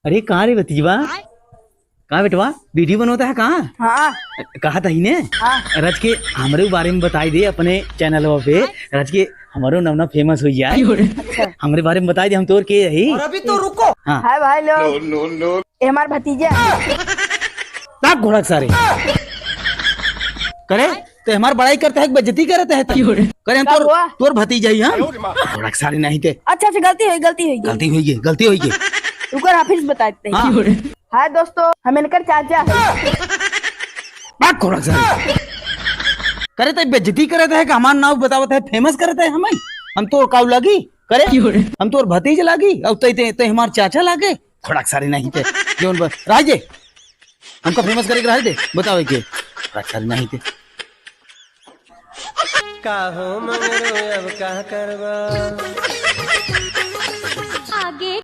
अरे कहाँ रे भतीजवा? कहाँ बेटवा वीडियो बनोता है? कहाँ हाँ कहा था ही ने? हाँ रज के हमारे बारे में बताई दे अपने चैनल पे। रज के हमारो नवना फेमस हो जाए। अच्छा हमारे बारे में बताई दे, हम तोर के यही। और अभी तो रुको। हाँ हाय भाई लोग, ये हमारे भतीजा है। ताक घोड़क सारे करे तो हमार बड़ाई करता है, बेइज्जती करता है। करे हम क्या हुआ? तोर भतीजा ही हम। घोड़क सारे नहीं थे। अच्छा अच्छा गलती हुई गलती हुई है, गलती हुई है। रुको हाफिज बताते हैं। हाँ। हाय दोस्तों, हम इनकर चाचा है। ताक घोड़क सारे करे तो बेइज्जती करता है कि हमार नाम बतावत है, फेमस करता है हमें। हम तोर काऊ लगी करे, हम तोर भतीज लागी और ते हमार चाचा लागे। घोड़क सारे नहीं थे जो राजे हमको फेमस करे रह दे। बताओ के घोड़क सारे नहीं थे। का हो मगरो अब का करबा।